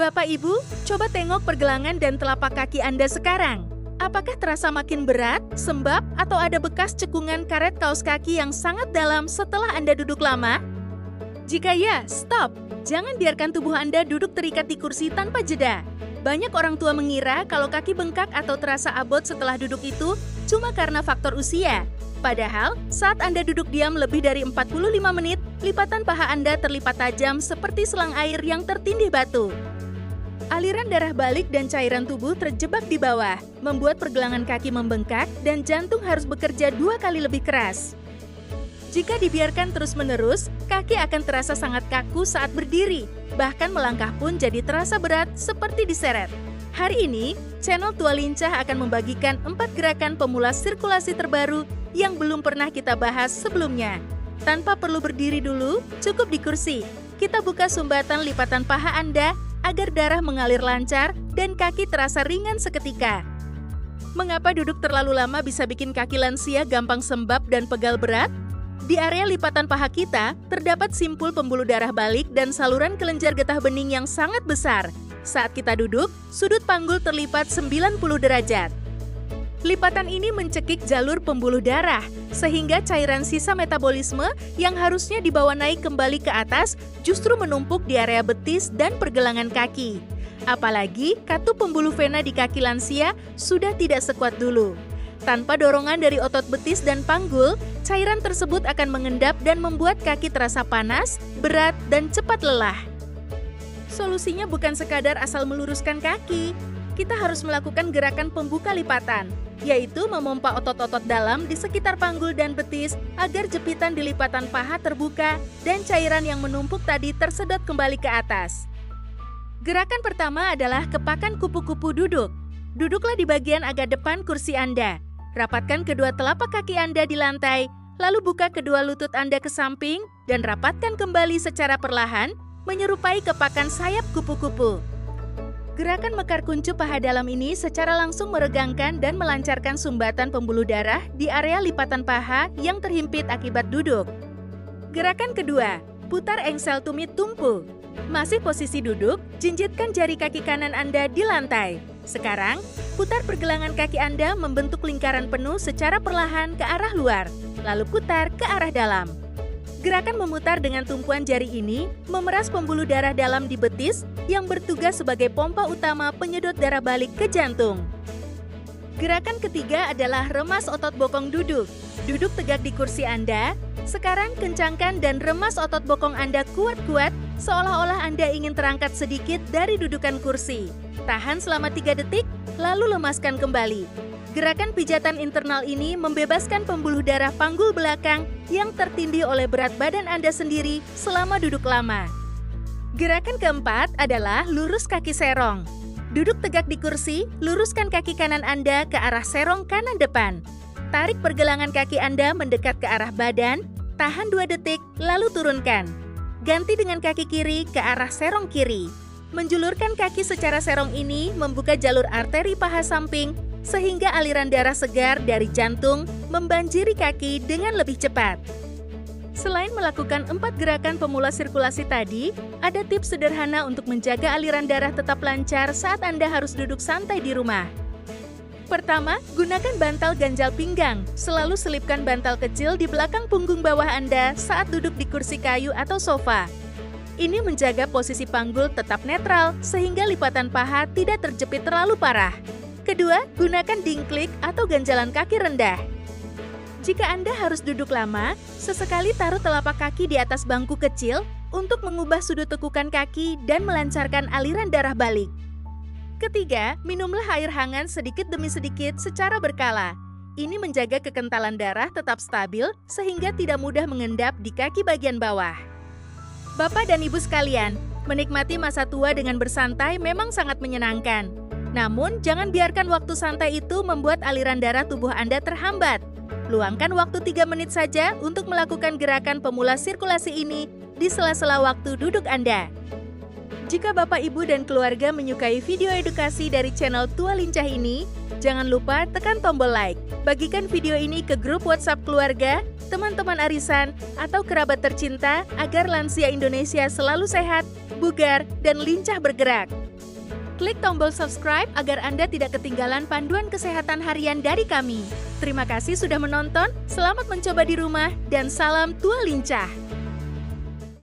Bapak Ibu, coba tengok pergelangan dan telapak kaki Anda sekarang. Apakah terasa makin berat, sembab, atau ada bekas cekungan karet kaos kaki yang sangat dalam setelah Anda duduk lama? Jika ya, stop! Jangan biarkan tubuh Anda duduk terikat di kursi tanpa jeda. Banyak orang tua mengira kalau kaki bengkak atau terasa abot setelah duduk itu cuma karena faktor usia. Padahal, saat Anda duduk diam lebih dari 45 menit, lipatan paha Anda terlipat tajam seperti selang air yang tertindih batu. Aliran darah balik dan cairan tubuh terjebak di bawah, membuat pergelangan kaki membengkak dan jantung harus bekerja 2 kali lebih keras. Jika dibiarkan terus-menerus, kaki akan terasa sangat kaku saat berdiri, bahkan melangkah pun jadi terasa berat seperti diseret. Hari ini, channel Tua Lincah akan membagikan 4 gerakan pemula sirkulasi terbaru yang belum pernah kita bahas sebelumnya. Tanpa perlu berdiri dulu, cukup di kursi. Kita buka sumbatan lipatan paha Anda agar darah mengalir lancar dan kaki terasa ringan seketika. Mengapa duduk terlalu lama bisa bikin kaki lansia gampang sembab dan pegal berat? Di area lipatan paha kita, terdapat simpul pembuluh darah balik dan saluran kelenjar getah bening yang sangat besar. Saat kita duduk, sudut panggul terlipat 90 derajat. Lipatan ini mencekik jalur pembuluh darah, sehingga cairan sisa metabolisme yang harusnya dibawa naik kembali ke atas justru menumpuk di area betis dan pergelangan kaki. Apalagi katup pembuluh vena di kaki lansia sudah tidak sekuat dulu. Tanpa dorongan dari otot betis dan panggul, cairan tersebut akan mengendap dan membuat kaki terasa panas, berat, dan cepat lelah. Solusinya bukan sekadar asal meluruskan kaki. Kita harus melakukan gerakan pembuka lipatan, yaitu memompa otot-otot dalam di sekitar panggul dan betis agar jepitan di lipatan paha terbuka dan cairan yang menumpuk tadi tersedot kembali ke atas. Gerakan pertama adalah kepakan kupu-kupu duduk. Duduklah di bagian agak depan kursi Anda. Rapatkan kedua telapak kaki Anda di lantai, lalu buka kedua lutut Anda ke samping dan rapatkan kembali secara perlahan, menyerupai kepakan sayap kupu-kupu. Gerakan mekar kuncup paha dalam ini secara langsung meregangkan dan melancarkan sumbatan pembuluh darah di area lipatan paha yang terhimpit akibat duduk. Gerakan kedua, putar engsel tumit tumpu. Masih posisi duduk, jinjitkan jari kaki kanan Anda di lantai. Sekarang, putar pergelangan kaki Anda membentuk lingkaran penuh secara perlahan ke arah luar, lalu putar ke arah dalam. Gerakan memutar dengan tumpuan jari ini memeras pembuluh darah dalam di betis yang bertugas sebagai pompa utama penyedot darah balik ke jantung. Gerakan ketiga adalah remas otot bokong duduk. Duduk tegak di kursi Anda. Sekarang kencangkan dan remas otot bokong Anda kuat-kuat seolah-olah Anda ingin terangkat sedikit dari dudukan kursi. Tahan selama 3 detik, lalu lemaskan kembali. Gerakan pijatan internal ini membebaskan pembuluh darah panggul belakang yang tertindih oleh berat badan Anda sendiri selama duduk lama. Gerakan keempat adalah lurus kaki serong. Duduk tegak di kursi, luruskan kaki kanan Anda ke arah serong kanan depan. Tarik pergelangan kaki Anda mendekat ke arah badan, tahan 2 detik, lalu turunkan. Ganti dengan kaki kiri ke arah serong kiri. Menjulurkan kaki secara serong ini membuka jalur arteri paha samping, sehingga aliran darah segar dari jantung membanjiri kaki dengan lebih cepat. Selain melakukan 4 gerakan pemula sirkulasi tadi, ada tips sederhana untuk menjaga aliran darah tetap lancar saat Anda harus duduk santai di rumah. Pertama, gunakan bantal ganjal pinggang. Selalu selipkan bantal kecil di belakang punggung bawah Anda saat duduk di kursi kayu atau sofa. Ini menjaga posisi panggul tetap netral, sehingga lipatan paha tidak terjepit terlalu parah. Kedua, gunakan dingklik atau ganjalan kaki rendah. Jika Anda harus duduk lama, sesekali taruh telapak kaki di atas bangku kecil untuk mengubah sudut tekukan kaki dan melancarkan aliran darah balik. Ketiga, minumlah air hangat sedikit demi sedikit secara berkala. Ini menjaga kekentalan darah tetap stabil sehingga tidak mudah mengendap di kaki bagian bawah. Bapak dan Ibu sekalian, menikmati masa tua dengan bersantai memang sangat menyenangkan. Namun, jangan biarkan waktu santai itu membuat aliran darah tubuh Anda terhambat. Luangkan waktu 3 menit saja untuk melakukan gerakan pemula sirkulasi ini di sela-sela waktu duduk Anda. Jika Bapak, Ibu, dan keluarga menyukai video edukasi dari channel Tua Lincah ini, jangan lupa tekan tombol like. Bagikan video ini ke grup WhatsApp keluarga, teman-teman arisan, atau kerabat tercinta agar lansia Indonesia selalu sehat, bugar, dan lincah bergerak. Klik tombol subscribe agar Anda tidak ketinggalan panduan kesehatan harian dari kami. Terima kasih sudah menonton, selamat mencoba di rumah, dan salam tua lincah.